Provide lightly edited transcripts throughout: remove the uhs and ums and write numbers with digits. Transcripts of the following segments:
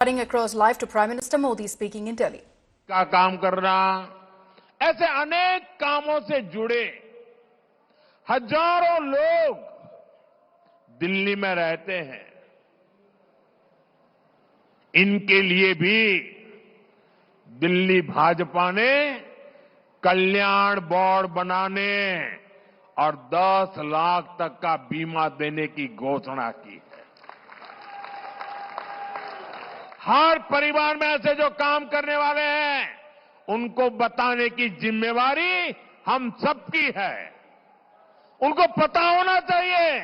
Across live to Prime Minister Modi speaking in Delhi. का काम करना, ऐसे अनेक कामों से जुड़े हजारों लोग दिल्ली में रहते हैं। इनके लिए भी दिल्ली भाजपा ने कल्याण बोर्ड बनाने और 10 लाख तक का बीमा देने की घोषणा की है। हर परिवार में ऐसे जो काम करने वाले हैं, उनको बताने की जिम्मेवारी हम सबकी है। उनको पता होना चाहिए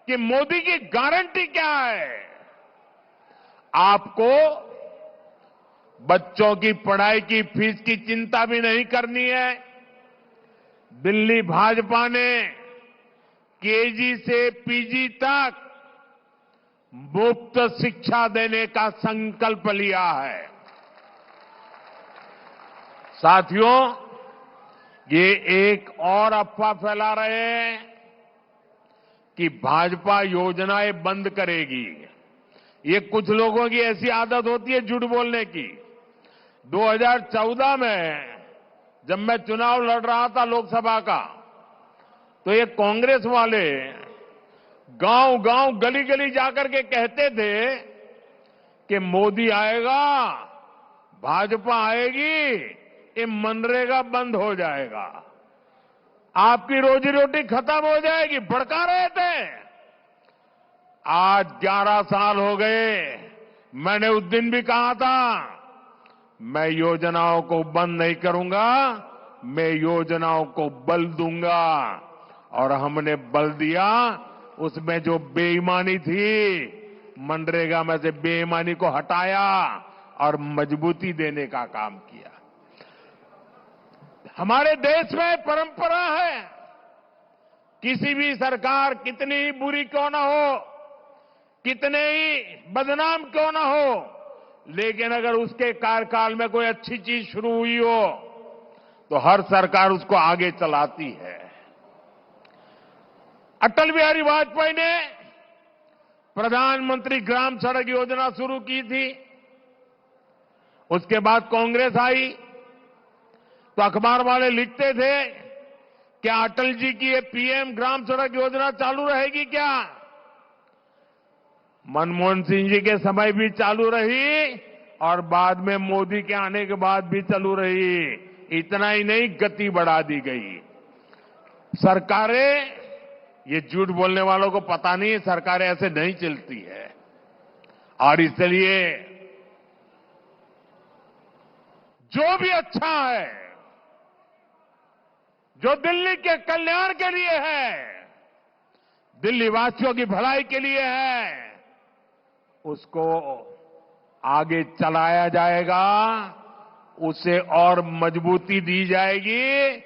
कि मोदी की गारंटी क्या है। आपको बच्चों की पढ़ाई की फीस की चिंता भी नहीं करनी है। दिल्ली भाजपा ने केजी से पीजी तक मुफ्त शिक्षा देने का संकल्प लिया है। साथियों, ये एक और अफवाह फैला रहे हैं कि भाजपा योजनाएं बंद करेगी। ये कुछ लोगों की ऐसी आदत होती है झूठ बोलने की। 2014 में जब मैं चुनाव लड़ रहा था लोकसभा का, तो ये कांग्रेस वाले गांव-गांव, गली-गली जाकर के कहते थे कि मोदी आएगा, भाजपा आएगी, ये मनरेगा बंद हो जाएगा, आपकी रोजी रोटी खत्म हो जाएगी, भड़का रहे थे। आज 11 साल हो गए। मैंने उस दिन भी कहा था, मैं योजनाओं को बंद नहीं करूंगा, मैं योजनाओं को बल दूंगा। और हमने बल दिया। उसमें जो बेईमानी थी, मनरेगा में से बेईमानी को हटाया और मजबूती देने का काम किया। हमारे देश में परंपरा है, किसी भी सरकार कितनी ही बुरी क्यों ना हो, कितने ही बदनाम क्यों ना हो, लेकिन अगर उसके कार्यकाल में कोई अच्छी चीज शुरू हुई हो, तो हर सरकार उसको आगे चलाती है। अटल बिहारी वाजपेयी ने प्रधानमंत्री ग्राम सड़क योजना शुरू की थी। उसके बाद कांग्रेस आई, तो अखबार वाले लिखते थे, क्या अटल जी की ये पीएम ग्राम सड़क योजना चालू रहेगी क्या? मनमोहन सिंह जी के समय भी चालू रही और बाद में मोदी के आने के बाद भी चालू रही। इतना ही नहीं, गति बढ़ा दी गई। सरकारें, ये झूठ बोलने वालों को पता नहीं है, सरकारें ऐसे नहीं चलती है। और इसलिए जो भी अच्छा है, जो दिल्ली के कल्याण के लिए है, दिल्ली वासियों की भलाई के लिए है, उसको आगे चलाया जाएगा, उसे और मजबूती दी जाएगी,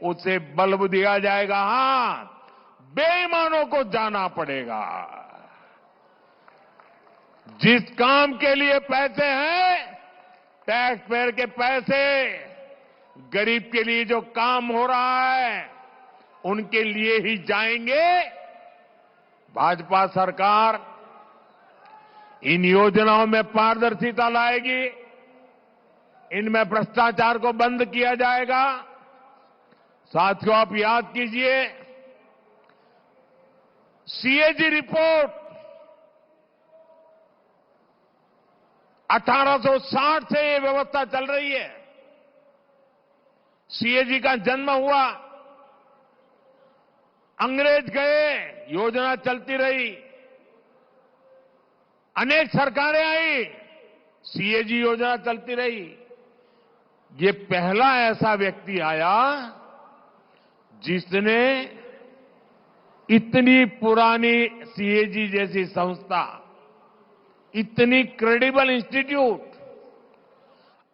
उसे बल दिया जाएगा। हां, बेईमानों को जाना पड़ेगा। जिस काम के लिए पैसे हैं, टैक्स पेयर के पैसे, गरीब के लिए जो काम हो रहा है, उनके लिए ही जाएंगे। भाजपा सरकार इन योजनाओं में पारदर्शिता लाएगी, इनमें भ्रष्टाचार को बंद किया जाएगा। साथियों, आप याद कीजिए, सीएजी रिपोर्ट 1860 से ये व्यवस्था चल रही है। सीएजी का जन्म हुआ, अंग्रेज गए, योजना चलती रही, अनेक सरकारें आई, सीएजी योजना चलती रही। ये पहला ऐसा व्यक्ति आया जिसने इतनी पुरानी सीएजी जैसी संस्था, इतनी क्रेडिबल इंस्टीट्यूट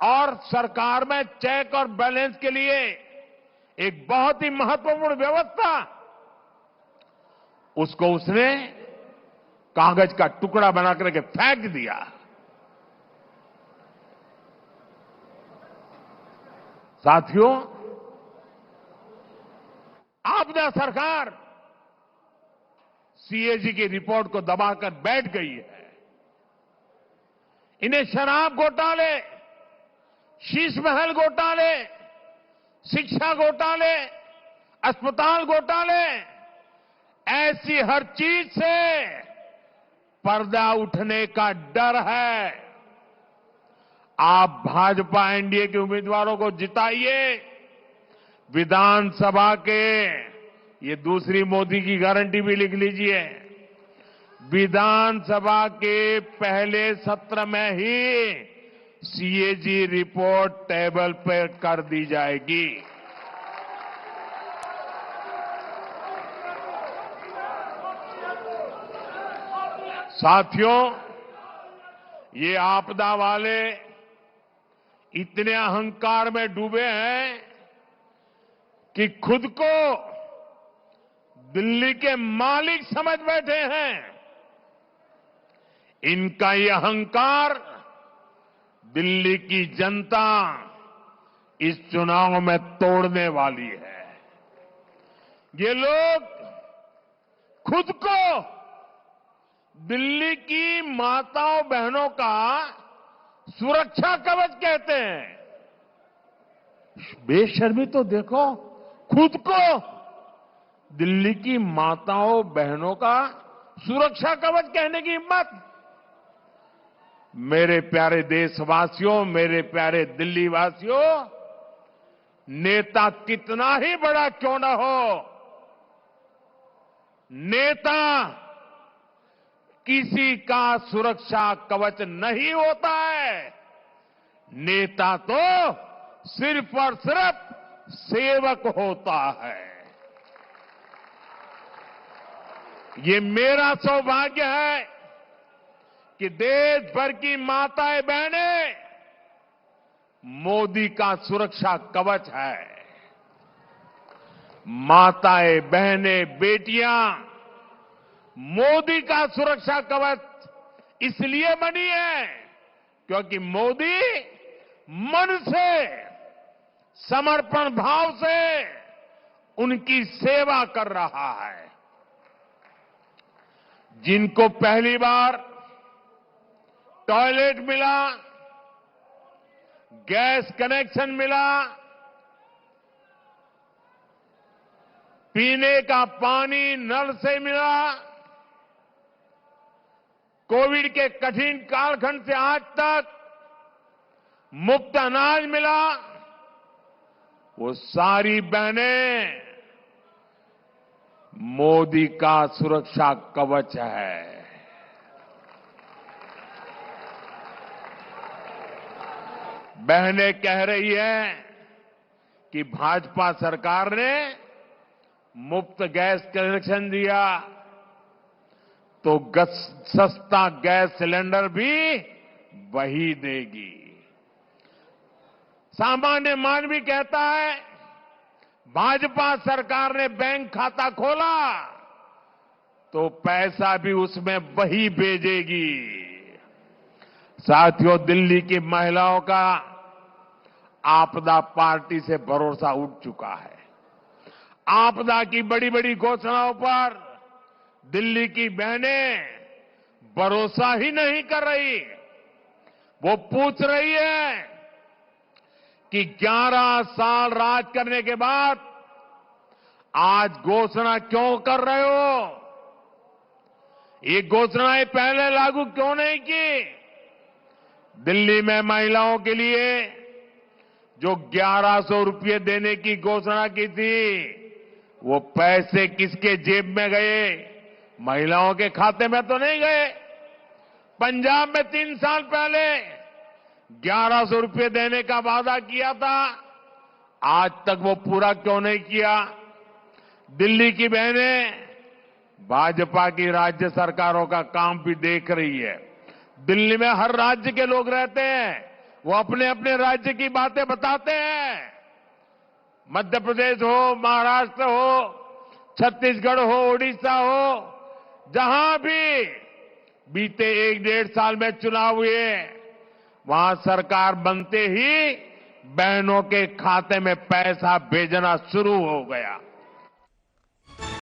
और सरकार में चेक और बैलेंस के लिए एक बहुत ही महत्वपूर्ण व्यवस्था, उसको उसने कागज का टुकड़ा बना करके फेंक दिया। साथियों, आपदा सरकार सीएजी की रिपोर्ट को दबाकर बैठ गई है। इन्हें शराब घोटाले, शीश महल घोटाले, शिक्षा घोटाले, अस्पताल घोटाले, ऐसी हर चीज से पर्दा उठने का डर है। आप भाजपा एनडीए के उम्मीदवारों को जिताइए। विधानसभा के, ये दूसरी मोदी की गारंटी भी लिख लीजिए, विधानसभा के पहले सत्र में ही सीएजी रिपोर्ट टेबल पर कर दी जाएगी। साथियों, ये आपदा वाले इतने अहंकार में डूबे हैं कि खुद को दिल्ली के मालिक समझ बैठे हैं। इनका ये अहंकार दिल्ली की जनता इस चुनाव में तोड़ने वाली है। ये लोग खुद को दिल्ली की माताओं बहनों का सुरक्षा कवच कहते हैं। बेशर्मी तो देखो, खुद को दिल्ली की माताओं बहनों का सुरक्षा कवच कहने की हिम्मत। मेरे प्यारे देशवासियों, मेरे प्यारे दिल्ली वासियों, नेता कितना ही बड़ा क्यों न हो, नेता किसी का सुरक्षा कवच नहीं होता है। नेता तो सिर्फ और सिर्फ सेवक होता है। ये मेरा सौभाग्य है कि देश भर की माताएं बहनें मोदी का सुरक्षा कवच है। माताएं बहनें बेटियां मोदी का सुरक्षा कवच इसलिए बनी है क्योंकि मोदी मन से, समर्पण भाव से उनकी सेवा कर रहा है। जिनको पहली बार टॉयलेट मिला, गैस कनेक्शन मिला, पीने का पानी नल से मिला, कोविड के कठिन कालखंड से आज तक मुफ्त अनाज मिला, वो सारी बहनें मोदी का सुरक्षा कवच है। बहनें कह रही है कि भाजपा सरकार ने मुफ्त गैस कनेक्शन दिया तो सस्ता गैस सिलेंडर भी वही देगी। सामान्य मानवी कहता है भाजपा सरकार ने बैंक खाता खोला तो पैसा भी उसमें वही भेजेगी। साथियों, दिल्ली की महिलाओं का आपदा पार्टी से भरोसा उठ चुका है। आपदा की बड़ी बड़ी घोषणाओं पर दिल्ली की बहनें भरोसा ही नहीं कर रही। वो पूछ रही है कि 11 साल राज करने के बाद आज घोषणा क्यों कर रहे हो? ये घोषणाएं पहले लागू क्यों नहीं की? दिल्ली में महिलाओं के लिए जो 1100 रुपये देने की घोषणा की थी, वो पैसे किसके जेब में गए? महिलाओं के खाते में तो नहीं गए। पंजाब में 3 साल पहले 1100 रुपये देने का वादा किया था, आज तक वो पूरा क्यों नहीं किया? दिल्ली की बहनें भाजपा की राज्य सरकारों का काम भी देख रही है। दिल्ली में हर राज्य के लोग रहते हैं, वो अपने अपने राज्य की बातें बताते हैं। मध्य प्रदेश हो, महाराष्ट्र हो, छत्तीसगढ़ हो, उड़ीसा हो, जहां भी बीते 1-1.5 साल में चुनाव हुए, वहां सरकार बनते ही बहनों के खाते में पैसा भेजना शुरू हो गया।